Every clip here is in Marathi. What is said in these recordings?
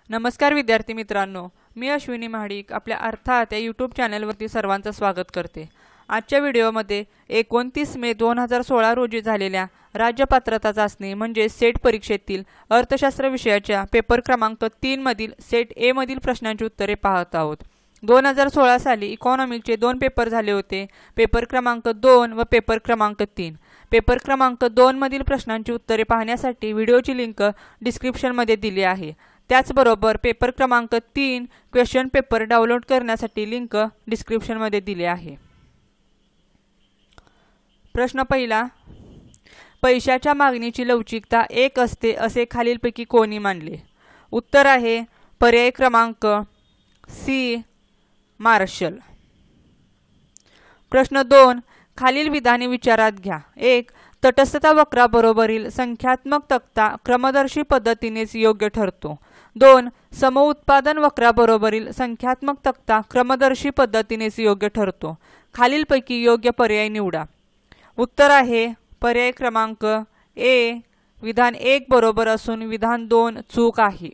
नमस्कार विद्यार्थी मित्रांनो, मी अश्विनी महाडिक आपल्या अर्थात या यूट्यूब चॅनलवरती सर्वांचं स्वागत करते। आजच्या व्हिडिओमध्ये 29 मे 2016 रोजी झालेल्या राज्य पात्रता चाचणी म्हणजे सेट परीक्षेतील अर्थशास्त्र विषयाच्या पेपर क्रमांक 3 मधील सेट ए मधील प्रश्नांची उत्तरे पाहत आहोत। 2016 साली इकॉनॉमिकचे 2 पेपर झाले होते, पेपर क्रमांक 2 व पेपर क्रमांक 3। पेपर क्रमांक 2 मधील प्रश्नांची उत्तरे पाहण्यासाठी व्हिडिओची लिंक डिस्क्रिप्शनमध्ये दिली आहे। त्याचबरोबर पेपर क्रमांक 3 क्वेश्चन पेपर डाउनलोड करण्यासाठी लिंक डिस्क्रिप्शनमध्ये दिली आहे। प्रश्न पहिला, पैशाच्या मागणीची लवचिकता 1 असते असे खालीलपैकी कोणी मानले? उत्तर आहे पर्याय क्रमांक सी मार्शल। प्रश्न 2, खालील विधाने विचारात घ्या। 1, तटस्थता वक्राबरोबरील संख्यात्मक तक्ता क्रमदर्शी पद्धतीनेच योग्य ठरतो। 2, समउत्पादन वक्राबरोबरील संख्यात्मक तक्ता क्रमदर्शी पद्धतीनेच योग्य ठरतो। खालीलपैकी योग्य पर्याय निवडा। उत्तर आहे पर्याय क्रमांक ए, विधान 1 बरोबर असून विधान 2 चूक आहे।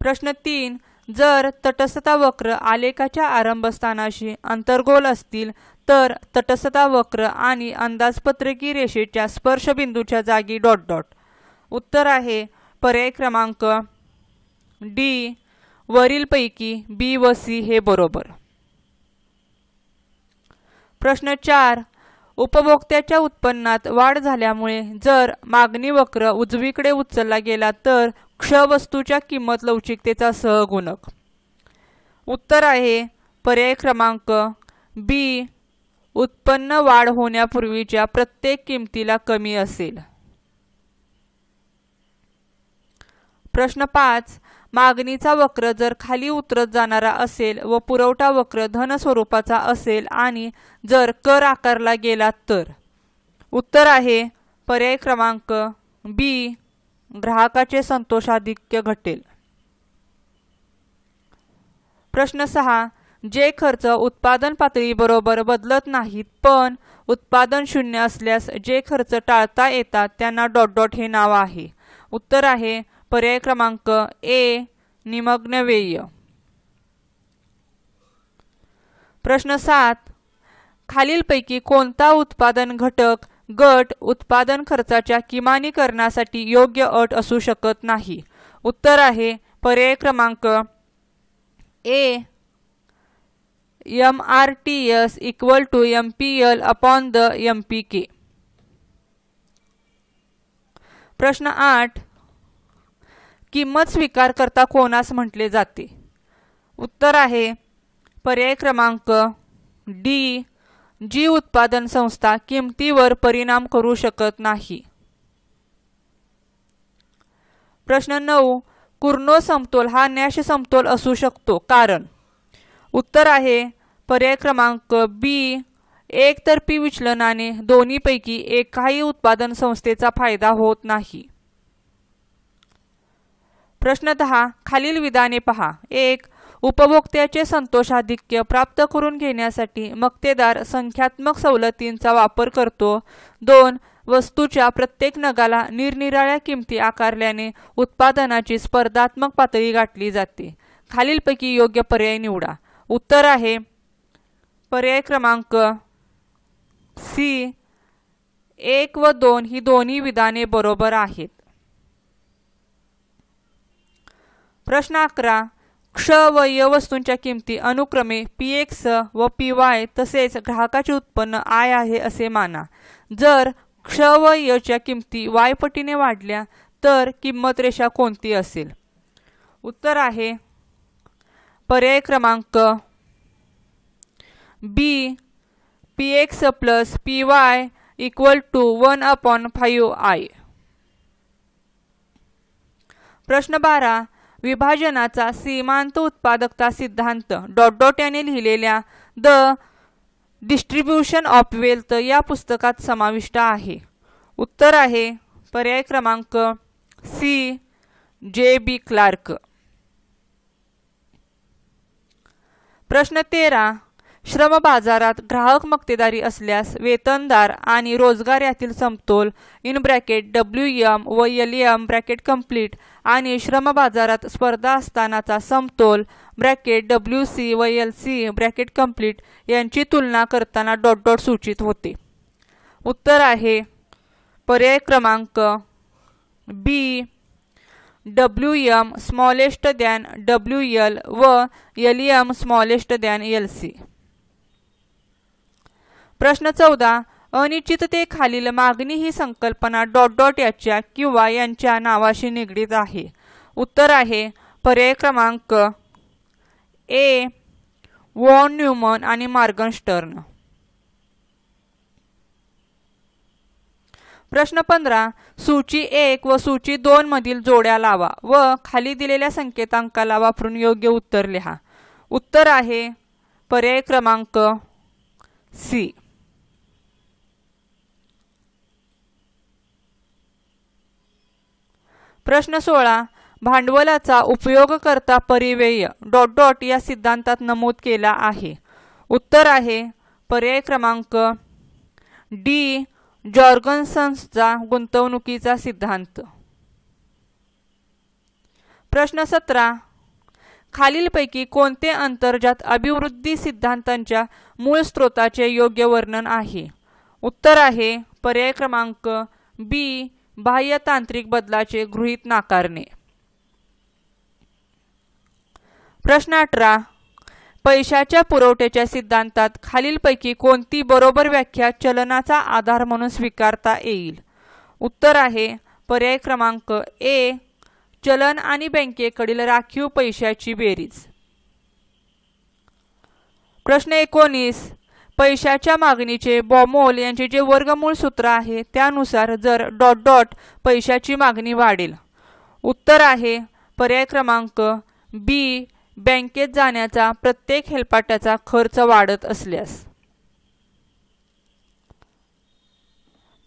प्रश्न 3, जर तटस्थता वक्र आलेखाच्या आरंभस्थानाशी अंतर्गोल असतील तर तटस्थता वक्र आणि अंदाजपत्रकी रेषेच्या स्पर्शबिंदूच्या जागी डॉट डॉट। उत्तर आहे पर्याय क्रमांक डी, वरीलपैकी बी व सी हे बरोबर। प्रश्न 4, उपभोक्त्याच्या उत्पन्नात वाढ झाल्यामुळे जर मागणी वक्र उजवीकडे उचलला गेला तर क्ष वस्तूच्या किंमत लवचिकतेचा सहगुणक। उत्तर आहे पर्याय क्रमांक बी, उत्पन्न वाढ होण्यापूर्वीच्या प्रत्येक किमतीला कमी असेल। प्रश्न 5, मागणीचा वक्र जर खाली उतरत जाणारा असेल व पुरवठा वक्र धन स्वरूपाचा असेल आणि जर कर आकारला गेला तर? उत्तर आहे पर्याय क्रमांक बी, ग्राहकाचे संतोषाधिक्य घटेल। प्रश्न 6, जे खर्च उत्पादन पातळी बरोबर बदलत नाहीत पण उत्पादन शून्य असल्यास जे खर्च टाळता येतात त्यांना डॉट डॉट हे नाव आहे। उत्तर आहे पर्याय क्रमांक ए, निमग्न व्यय। प्रश्न 7, खालीलपैकी कोणता उत्पादन घटक गट उत्पादन खर्चाच्या किमानीकरणासाठी योग्य अट असू शकत नाही? उत्तर आहे पर्याय क्रमांक ए, MRTS = MPL/MPK। प्रश्न 8, किंमत स्वीकार करता कोणास म्हटले जाते? उत्तर आहे पर्याय क्रमांक डी, जी उत्पादन संस्था किमतीवर परिणाम करू शकत नाही। प्रश्न 9, कुर्नो समतोल हा नॅश समतोल असू शकतो कारण? उत्तर आहे पर्याय क्रमांक बी, एकतर्फी विचलनाने दोन्हीपैकी एकाही उत्पादन संस्थेचा फायदा होत नाही। प्रश्न 10, खालील विधाने पहा। 1, उपभोक्त्याचे संतोषाधिक्य प्राप्त करून घेण्यासाठी मक्तेदार संख्यात्मक सवलतींचा वापर करतो। 2, वस्तूच्या प्रत्येक नगाला निरनिराळ्या किमती आकारल्याने उत्पादनाची स्पर्धात्मक पातळी गाठली जाते। खालीलपैकी योग्य पर्याय निवडा। उत्तर आहे पर्याय क्रमांक सी, 1 व 2 ही दोन्ही विधाने बरोबर आहेत। प्रश्न 11, क्ष व य वस्तूंच्या किमती अनुक्रमे PX व PY तसेच ग्राहकाचे उत्पन्न I आहे असे माना। जर क्ष व य च्या किमती Y पटीने वाढल्या तर किंमत रेषा कोणती असेल? उत्तर आहे पर्याय क्रमांक बी, PX + PY = 1/5I। प्रश्न 12, विभाजनाचा सीमांत उत्पादकता सिद्धांत डॉट डॉट याने लिहिलेल्या द डिस्ट्रीब्यूशन ऑफ वेल्थ या पुस्तकात समाविष्ट आहे। उत्तर आहे पर्याय क्रमांक सी, JB क्लार्क। प्रश्न 13, श्रम बाजारात ग्राहक मक्तेदारी असल्यास वेतनदार आणि रोजगार यातील समतोल इन ब्रॅकेट WM व LM ब्रॅकेट कंप्लीट आणि श्रम बाजारात स्पर्धा असतानाचा समतोल ब्रॅकेट WC व LC ब्रॅकेट कंप्लीट यांची तुलना करताना डॉट डॉट सूचित होते। उत्तर आहे पर्याय क्रमांक बी, WM स्मॉलेस्ट दॅन WL व LM स्मॉलेस्ट दॅन LC। प्रश्न 14, अनिश्चिततेखालील मागणी ही संकल्पना डॉट डॉट याच्या किंवा यांच्या नावाशी निगडीत आहे। उत्तर आहे पर्याय क्रमांक ए, वॉन न्यूमन आणि मॉर्गनस्टर्न। प्रश्न 15, सूची 1 व सूची 2 मधील जोड्या लावा व खाली दिलेल्या संकेतांकाला वापरून योग्य उत्तर लिहा। उत्तर आहे पर्याय क्रमांक सी। प्रश्न 16, भांडवलाचा उपयोगकर्ता परिव्यय डॉट डॉट या सिद्धांतात नमूद केला आहे। उत्तर आहे पर्याय क्रमांक डी, जॉर्गन्सनचा गुंतवणुकीचा सिद्धांत। प्रश्न 17, खालीलपैकी कोणते अंतर्जात अभिवृद्धी सिद्धांतांच्या मूळ स्रोताचे योग्य वर्णन आहे? उत्तर आहे पर्याय क्रमांक बी, बाह्य तांत्रिक बदलाचे गृहीत नाकारणे। प्रश्न 18, पैशाच्या पुरवठ्याच्या सिद्धांतात खालीलपैकी कोणती बरोबर व्याख्या चलनाचा आधार म्हणून स्वीकारता येईल? उत्तर आहे पर्याय क्रमांक ए, चलन आणि बँकेकडील राखीव पैशाची बेरीज। प्रश्न 19, पैशाच्या मागणीचे बॉमोल यांचे जे वर्गमूळ सूत्र आहे त्यानुसार जर डॉट डॉट पैशाची मागणी वाढेल। उत्तर आहे पर्याय क्रमांक बी, बँकेत जाण्याचा प्रत्येक हेलपाट्याचा खर्च वाढत असल्यास।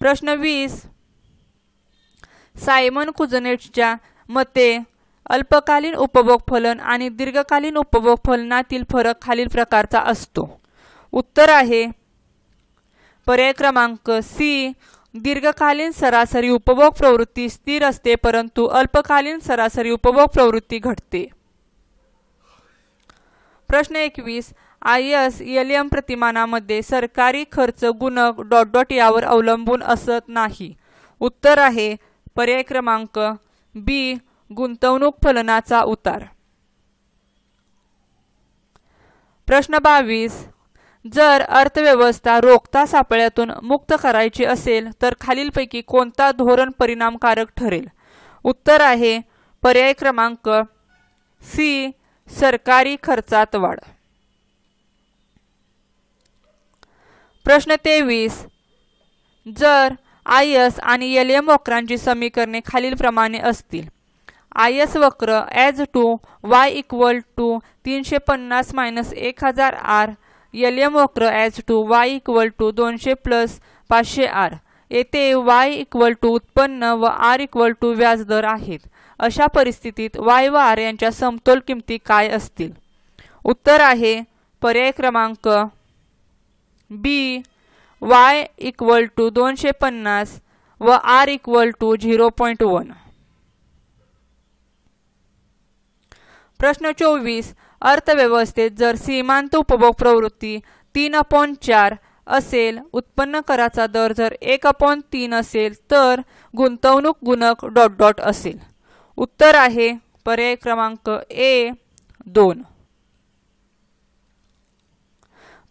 प्रश्न 20, सायमन कुझनेटच्या मते अल्पकालीन उपभोग फलन आणि दीर्घकालीन उपभोग फलनातील फरक खालील प्रकारचा असतो। उत्तर आहे पर्याय क्रमांक सी, दीर्घकालीन सरासरी उपभोग प्रवृत्ती स्थिर असते परंतु अल्पकालीन सरासरी उपभोग प्रवृत्ती घटते। प्रश्न 21, ISLM प्रतिमानामध्ये सरकारी खर्च गुणक डॉट डॉट यावर अवलंबून असत नाही। उत्तर आहे पर्याय क्रमांक बी, गुंतवणूक फलनाचा उतार। प्रश्न 22, जर अर्थव्यवस्था रोखता सापळ्यातून मुक्त करायची असेल तर खालीलपैकी कोणता धोरण परिणामकारक ठरेल? उत्तर आहे पर्याय क्रमांक सी, सरकारी खर्चात वाढ। प्रश्न 23, जर IS आणि LM वक्रांची समीकरणे खालीलप्रमाणे असतील। IS वक्र as to y equal to 350 - 1000 R, LM वक्र as to y equal to 200 + 500 R, येथे y इक्वल टू उत्पन्न व R इक्वल टू व्याजदर आहेत। अशा परिस्थितीत y व R यांच्या समतोल किमती काय असतील? उत्तर आहे पर्याय क्रमांक बी, y इक्वल टू 250 व R इक्वल टू 0.1। प्रश्न 24, अर्थव्यवस्थेत जर सीमांत उपभोग प्रवृत्ती 3/4 असेल, उत्पन्न कराचा दर जर 1/3 असेल तर गुंतवणूक गुणक डॉट डॉट असेल। उत्तर आहे पर्याय क्रमांक ए, 2।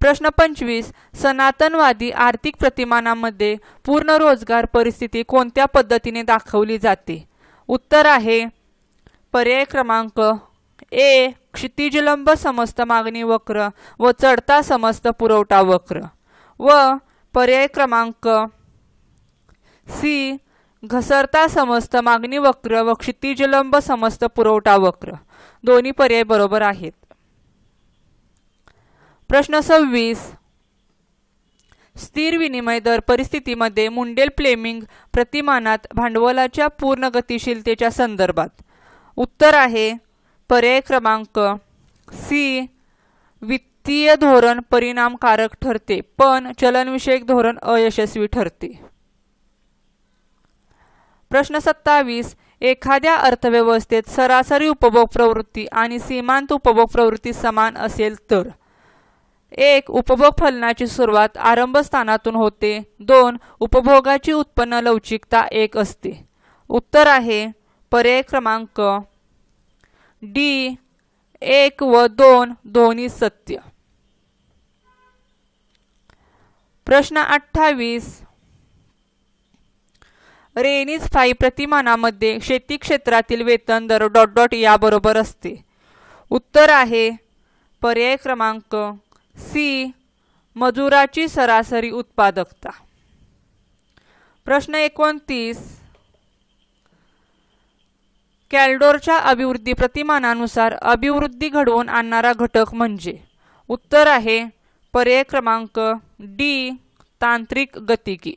प्रश्न 25, सनातनवादी आर्थिक प्रतिमानामध्ये पूर्ण रोजगार परिस्थिती कोणत्या पद्धतीने दाखवली जाते? उत्तर आहे पर्याय क्रमांक ए, क्षितिजलंब समस्त मागणी वक्र व चढता समस्त पुरवठा वक्र व पर्याय क्रमांक सी, घसरता समस्त मागणी वक्र व क्षितिजलंब समस्त पुरवठा वक्र। दोन्ही पर्याय बरोबर आहेत। प्रश्न 26, स्थिर विनिमय दर परिस्थितीमध्ये मुंडेल फ्लेमिंग प्रतिमानात भांडवलाच्या पूर्ण गतिशीलतेच्या संदर्भात। उत्तर आहे पर्याय क्रमांक सी, वित्तीय धोरण परिणामकारक ठरते पण चलनविषयक धोरण अयशस्वी ठरते। प्रश्न 27 एखाद्या अर्थव्यवस्थेत सरासरी उपभोग प्रवृत्ती आणि सीमांत उपभोग प्रवृत्ती समान असेल तर 1. उपभोग फलनाची सुरुवात आरंभ स्थानातून होते। 2. उपभोगाची उत्पन्न लवचिकता 1 असते। उत्तर आहे पर्याय क्रमांक डी 1 व 2 दोन्ही सत्य। प्रश्न 28 रेनीज 5 प्रतिमानामध्ये शेती क्षेत्रातील वेतन दर ... याबरोबर असते। उत्तर आहे पर्याय क्रमांक सी मजुराची सरासरी उत्पादकता। प्रश्न 29 कॅलडोरच्या अभिवृद्धी प्रतिमानानुसार अभिवृद्धी घडवून आणणारा घटक म्हणजे? उत्तर आहे पर्याय क्रमांक डी तांत्रिक गतिकी।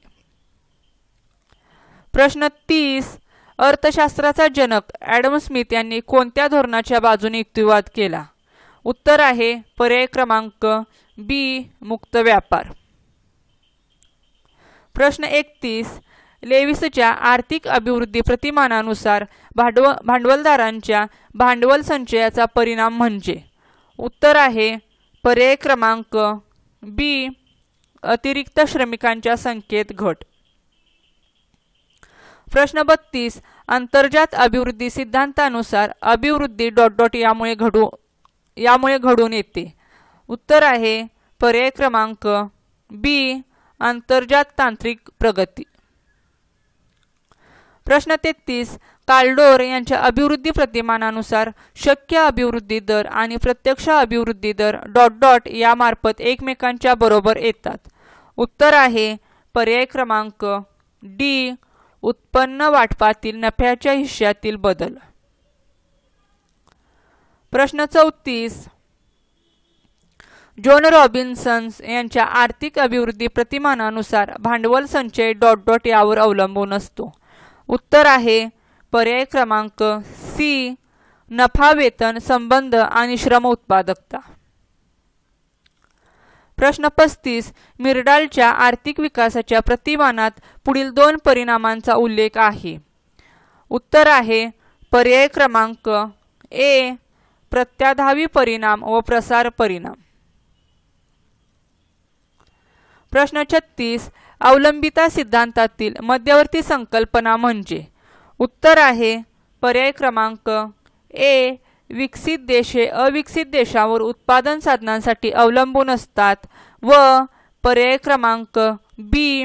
प्रश्न 30 अर्थशास्त्राचा जनक ॲडम स्मिथ यांनी कोणत्या धोरणाच्या बाजूने युक्तिवाद केला? उत्तर आहे पर्याय क्रमांक बी मुक्त व्यापार। प्रश्न 31 लेविसच्या आर्थिक अभिवृद्धी प्रतिमानानुसार भांडवलदारांच्या भांडवल संचयाचा परिणाम म्हणजे? उत्तर आहे पर्याय क्रमांक बी अतिरिक्त श्रमिकांच्या संख्येत घट। प्रश्न 32 अंतर्जात अभिवृद्धी सिद्धांतानुसार अभिवृद्धी ... यामुळे घडून येते। उत्तर आहे पर्याय क्रमांक बी अंतर्जात तांत्रिक प्रगती। प्रश्न 33 कॅलडोर यांच्या अभिवृद्धी प्रतिमानानुसार शक्य अभिवृद्धी दर आणि प्रत्यक्ष अभिवृद्धी दर ... यामार्फत एकमेकांच्या बरोबर येतात। उत्तर आहे पर्याय क्रमांक डी उत्पन्न वाटपातील नफ्याच्या हिश्श्यातील बदल। प्रश्न 34 जॉन रॉबिन्सन यांच्या आर्थिक अभिवृद्धी प्रतिमानानुसार भांडवल संचय ... यावर अवलंबून असतो। उत्तर आहे पर्याय क्रमांक सी नफा वेतन संबंध आणि श्रम उत्पादकता। प्रश्न 35 मिर्डालच्या आर्थिक विकासाच्या प्रतिमानात पुढील 2 परिणामांचा उल्लेख आहे। उत्तर आहे पर्याय क्रमांक ए प्रत्याधावी परिणाम व प्रसार परिणाम। प्रश्न 36 अवलंबिता सिद्धांतातील मध्यवर्ती संकल्पना म्हणजे? उत्तर आहे पर्याय क्रमांक ए विकसित देश हे अविकसित देशांवर उत्पादन साधनांसाठी अवलंबून असतात व पर्याय क्रमांक बी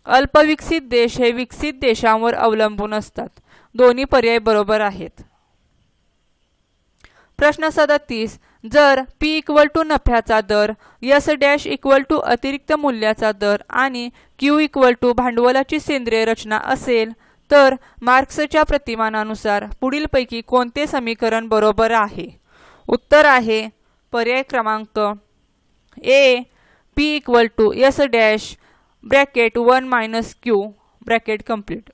अल्पविकसित देश हे विकसित देशांवर अवलंबून असतात। दोन्ही पर्याय बरोबर आहेत। प्रश्न 37 जर पी = नफ्याचा दर S' अतिरिक्त मूल्याचा दर आणि Q भांडवलाची सेंद्रिय रचना असेल तर मार्क्सच्या प्रतिमानानुसार पुढीलपैकी कोणते समीकरण बरोबर आहे? उत्तर आहे पर्याय क्रमांक ए P = S' bracket 1 - Q bracket complete.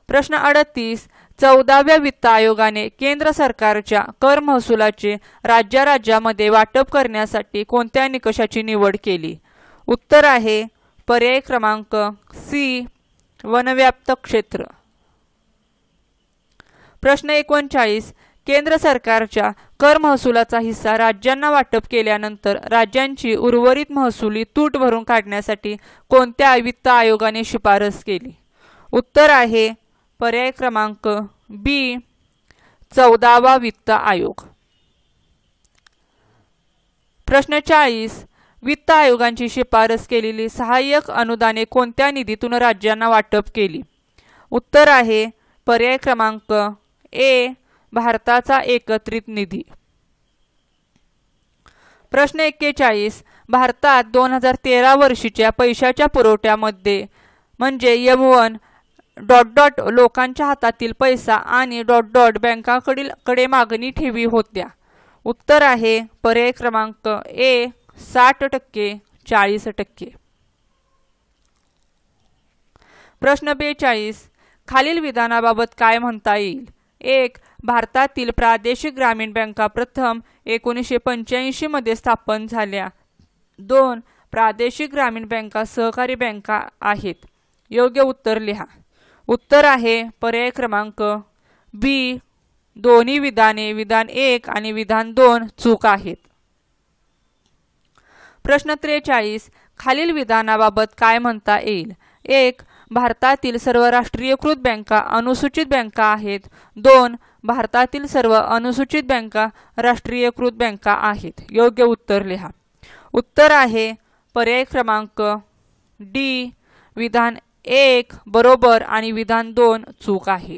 प्रश्न 38 14व्या वित्त आयोगाने केंद्र सरकारच्या कर महसुलाचे राज्यामध्ये वाटप करण्यासाठी कोणत्या निकषाची निवड केली? उत्तर आहे पर्याय क्रमांक सी वनव्याप्त क्षेत्र। प्रश्न 39 केंद्र सरकारच्या कर महसुलाचा हिस्सा राज्यांना वाटप केल्यानंतर राज्यांची उर्वरित महसुली तूट भरून काढण्यासाठी कोणत्या वित्त आयोगाने शिफारस केली? उत्तर आहे पर्याय क्रमांक बी 14वा वित्त आयोग। प्रश्न 40 वित्त आयोगांची शिफारस केलेली सहाय्यक अनुदाने कोणत्या निधीतून राज्यांना वाटप केली? उत्तर आहे पर्याय क्रमांक ए भारताचा एकत्रित निधी। प्रश्न 41 भारतात 2013 वर्षीच्या पैशाच्या पुरवठ्यामध्ये म्हणजे M1 ... लोकांच्या हातातील पैसा आणि ... बँकांकडे मागणी ठेवी होत्या। उत्तर आहे पर्याय क्रमांक ए 60% 40%। प्रश्न 42 खालील विधानाबाबत काय म्हणता येईल? 1. भारतातील प्रादेशिक ग्रामीण बँका प्रथम 1985 मध्ये स्थापन झाल्या. 2. प्रादेशिक ग्रामीण बँका सहकारी बँका आहेत. योग्य उत्तर लिहा. उत्तर आहे पर्याय क्रमांक बी. दोन्ही विधाने विधान 1 आणि विधान 2 चूक आहेत. प्रश्न 43. खालील विधानाबाबत काय म्हणता येईल? 1. भारतातील सर्व राष्ट्रीयकृत बँका अनुसूचित बँका आहेत. 2. भारतातील सर्व अनुसूचित बँका राष्ट्रीयकृत बँका आहेत. योग्य उत्तर लिहा. उत्तर आहे पर्याय क्रमांक डी. विधान 1 बरोबर आणि विधान 2 चूक आहे.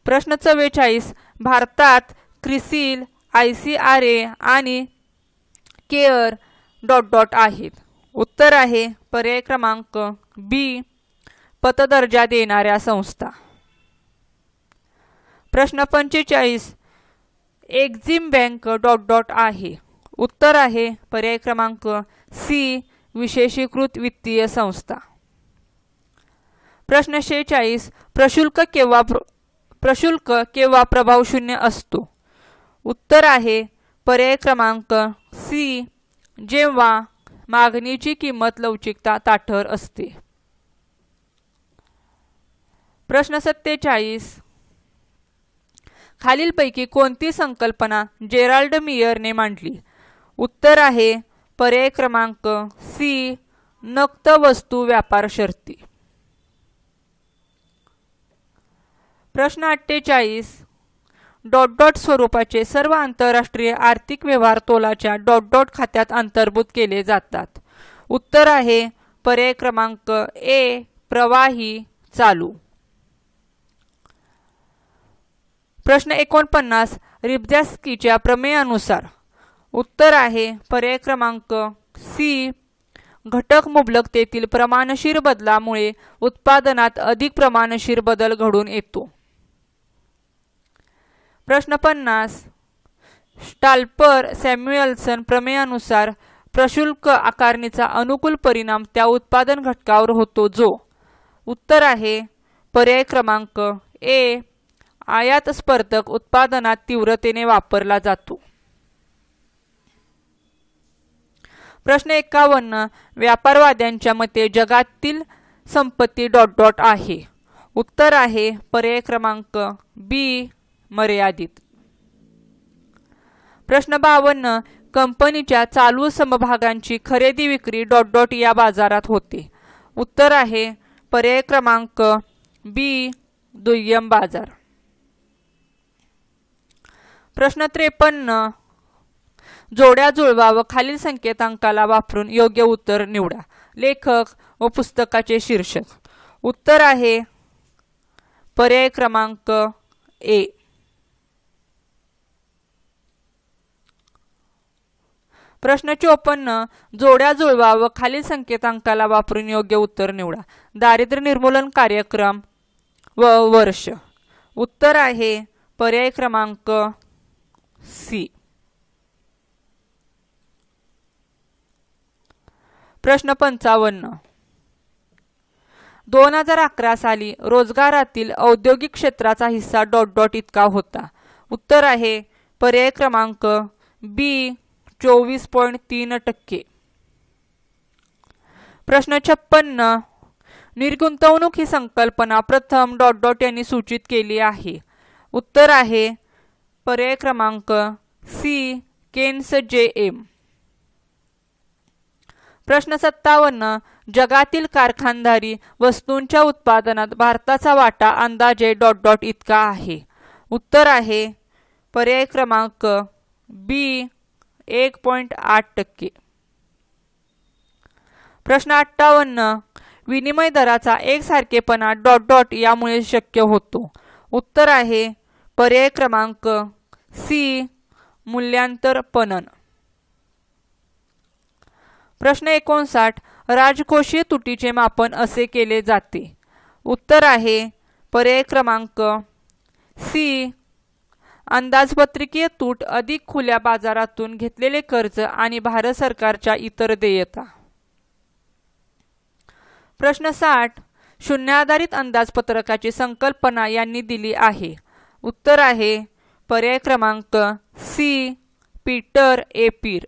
प्रश्न 44. भारतात क्रिसिल, ICRA आणि केअर ... आहेत. उत्तर आहे पर्याय क्रमांक बी. पतदर्जा देणाऱ्या संस्था. प्रश्न 45. एक्झिम बँक ... आहे. उत्तर आहे पर्याय क्रमांक सी. विशेषीकृत वित्तीय संस्था. प्रश्न 46. प्रशुल्क केव्हा प्रभाव शून्य असतो? उत्तर आहे पर्याय क्रमांक सी. जेव्हा मागणीची किंमत लवचिकता ताठर असते. प्रश्न 47. खालीलपैकी कोणती संकल्पना जेराल्ड मियरने मांडली? उत्तर आहे पर्याय क्रमांक सी. नक्त वस्तू व्यापार शर्ती. प्रश्न 48. ... स्वरूपाचे सर्व आंतरराष्ट्रीय आर्थिक व्यवहार तोलाच्या ... खात्यात अंतर्भूत केले जातात. उत्तर आहे पर्याय क्रमांक ए. प्रवाही चालू. प्रश्न 49. रिब्झॅस्कीच्या प्रमेयानुसार. उत्तर आहे पर्याय क्रमांक सी. घटक मुबलकतेतील प्रमाणशीर बदलामुळे उत्पादनात अधिक प्रमाणशीर बदल घडून येतो. प्रश्न 50. स्टाल्पर सॅम्युएल्सन प्रमेयानुसार प्रशुल्क आकारणीचा अनुकूल परिणाम त्या उत्पादन घटकावर होतो जो. उत्तर आहे पर्याय क्रमांक ए. आयात स्पर्धक उत्पादनात तीव्रतेने वापरला जातो. प्रश्न 51. व्यापारवाद्यांच्या मते जगातील संपत्ती ... आहे. उत्तर आहे पर्याय क्रमांक बी. मर्यादित. प्रश्न 52. कंपनीच्या चालू समभागांची खरेदी विक्री ... या बाजारात होते. उत्तर आहे पर्याय क्रमांक बी. दुय्यम बाजार. प्रश्न 53. जोड्या जुळवा व खालील संकेतांकाला वापरून योग्य उत्तर निवडा. लेखक व पुस्तकाचे शीर्षक. उत्तर आहे पर्याय क्रमांक ए. प्रश्न 54. जोड्या जुळवा व खालील संकेतांकाला वापरून योग्य उत्तर निवडा. दारिद्र्य निर्मूलन कार्यक्रम व वर्ष. उत्तर आहे पर्याय क्रमांक सी. प्रश्न 55. 2011 साली रोजगारातील औद्योगिक क्षेत्राचा हिस्सा ... इतका होता. उत्तर आहे पर्याय क्रमांक बी. 24.3%. प्रश्न 56. निर्गुंतवणूक ही संकल्पना प्रथम ... यांनी सूचित केली आहे. उत्तर आहे पर्याय क्रमांक सी. Keynes J.M. प्रश्न 57. जगातील कारखानदारी वस्तूंच्या उत्पादनात भारताचा वाटा अंदाजे ... इतका आहे. उत्तर आहे पर्याय क्रमांक बी. 1.8%. प्रश्न 58. विनिमय दराचा एकसारखेपणा ... यामुळे शक्य होतो. उत्तर आहे पर्याय क्रमांक सी. मूल्यांतर पणन. प्रश्न 59. राजकोषीय तुटीचे मापन असे केले जाते. उत्तर आहे पर्याय क्रमांक सी. अंदाजपत्रकीय तूट अधिक खुल्या बाजारातून घेतलेले कर्ज आणि भारत सरकारच्या इतर देयता. प्रश्न 60. शून्य आधारित अंदाजपत्रकाची संकल्पना यांनी दिली आहे? उत्तर आहे पर्याय क्रमांक सी, पीटर ए पीर.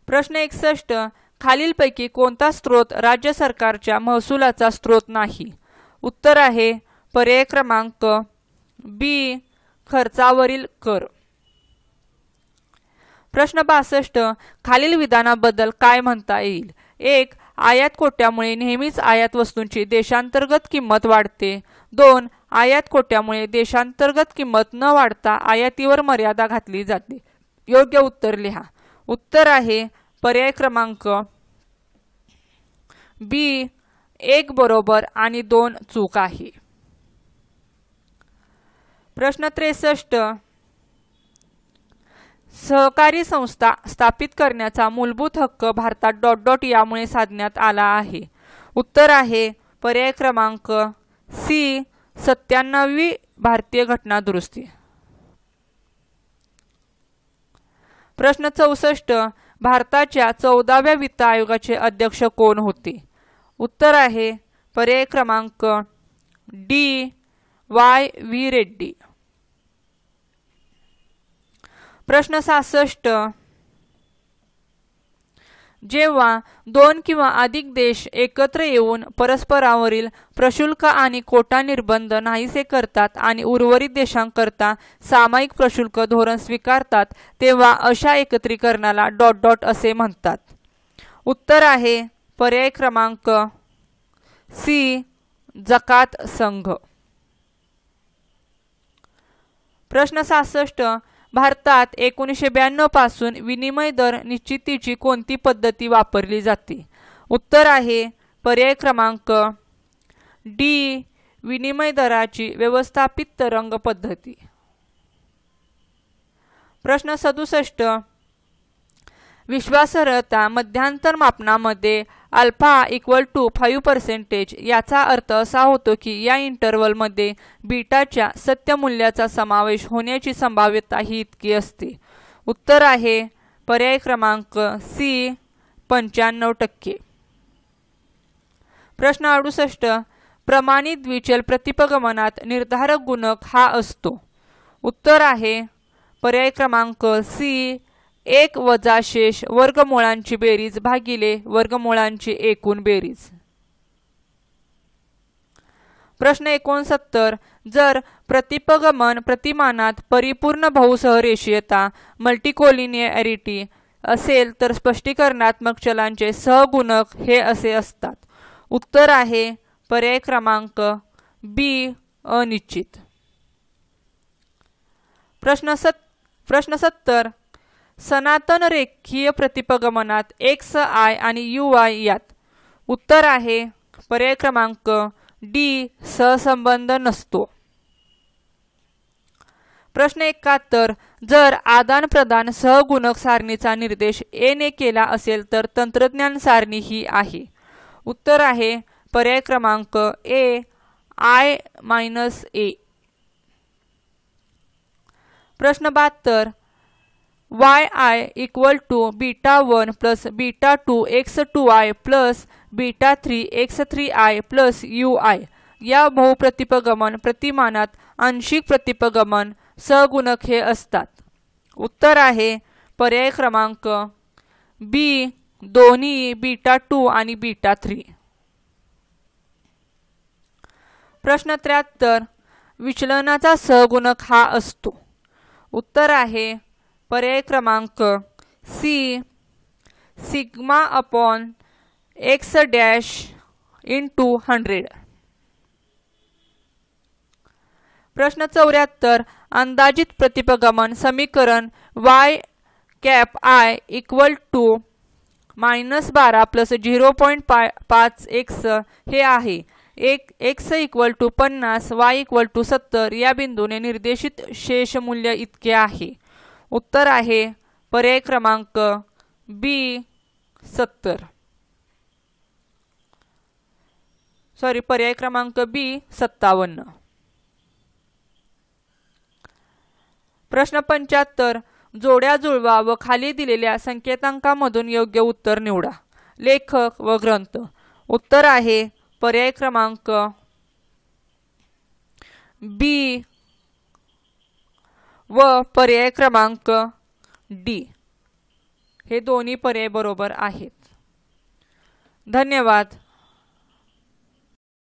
प्रश्न 61. खालीलपैकी कोणता स्रोत राज्य सरकारच्या महसुलाचा स्रोत नाही? उत्तर आहे पर्याय क्रमांक बी, खर्चावरील कर. प्रश्न 62. खालील विधानाबद्दल काय म्हणता येईल? 1. आयात कोट्यामुळे नेहमीच आयात वस्तूंची देशांतर्गत किंमत वाढते. 2. आयात कोट्यामुळे देशांतर्गत किंमत न वाढता आयातीवर मर्यादा घातली जाते. योग्य उत्तर लिहा. उत्तर आहे पर्याय क्रमांक बी, 1 बरोबर आणि 2 चूक आहे. प्रश्न 63. सहकारी संस्था स्थापित करण्याचा मूलभूत हक्क भारतात डॉट डॉट यामुळे साधण्यात आला आहे. उत्तर आहे पर्याय क्रमांक सी, 97वी भारतीय घटना दुरुस्ती. प्रश्न 64. भारताच्या 14व्या वित्त आयोगाचे अध्यक्ष कोण होते? उत्तर आहे पर्याय क्रमांक डी, वाय व्ही रेड्डी. प्रश्न 66. जेव्हा 2 किंवा अधिक देश एकत्र येऊन परस्परावरील प्रशुल्क आणि कोटा निर्बंध नाहीसे करतात आणि उर्वरित देशांकरता सामायिक प्रशुल्क धोरण स्वीकारतात तेव्हा अशा एकत्रीकरणाला डॉट डॉट असे म्हणतात. उत्तर आहे पर्याय क्रमांक सी, जकात संघ. प्रश्न 66. भारतात 1992 पासून विनिमय दर निश्चितीची कोणती पद्धती वापरली जाते? उत्तर आहे पर्याय क्रमांक डी, विनिमय दराची व्यवस्थापित तरंग पद्धती. प्रश्न 67. विश्वासार्हता मध्यांतर मापनामध्ये अल्फा इक्वल टू 5% याचा अर्थ असा होतो की या इंटरवलमध्ये बीटाच्या सत्य मूल्याचा समावेश होण्याची संभाव्यता ही इतकी असते. उत्तर आहे पर्याय क्रमांक सी, 95%. प्रश्न 68. प्रमाणित द्विचल प्रतिपगमनात निर्धारक गुणक हा असतो. उत्तर आहे पर्याय क्रमांक सी, 1 वजा शेष वर्गमूळांची बेरीज भागिले वर्गमूळांची एकूण बेरीज. प्रश्न 69. जर प्रतिपगमन प्रतिमानात परिपूर्ण बहुसहरेषीयता मल्टिकोलिनियरिटी असेल तर स्पष्टीकरणात्मक चलांचे सहगुणक हे असे असतात. उत्तर आहे पर्याय क्रमांक बी, अनिश्चित. प्रश्न 70. सनातन रेखीय प्रतिपगमनात एक्स आय आणि यू आय यात. उत्तर आहे पर्याय क्रमांक डी, सहसंबंध नसतो. प्रश्न 71. जर आदान प्रदान सहगुणक सारणीचा निर्देश ए ने केला असेल तर तंत्रज्ञान सारणी ही आहे. उत्तर आहे पर्याय क्रमांक ए, I-A. प्रश्न 72. yi equal to β1 plus β2 x2i plus β3 x3i plus ui या बहुप्रतिपगमन प्रतिमानात आंशिक प्रतिपगमन सहगुणक हे असतात. उत्तर आहे पर्याय क्रमांक बी, दोन्ही β2 आणि β3. प्रश्न 73. विचलनाचा सहगुणक हा असतो. उत्तर आहे पर्याय क्रमांक C, sigma upon X dash into 100. प्रश्न 74. अंदाजित प्रतिपगमन समीकरण y cap I equal to -12 plus 0.5 x हे आहे. x equal to 50, y equal to 70 या बिंदूने निर्देशित शेष मूल्य इतके आहे. उत्तर आहे पर्याय क्रमांक बी, 70. पर्याय क्रमांक बी, 57. प्रश्न 75. जोड्या जुळवा व खाली दिलेल्या संकेतांकामधून योग्य उत्तर निवडा. लेखक व ग्रंथ. उत्तर आहे पर्याय क्रमांक बी व पर्याय क्रमांक डी हे दोन्ही पर्याय बरोबर आहेत। धन्यवाद।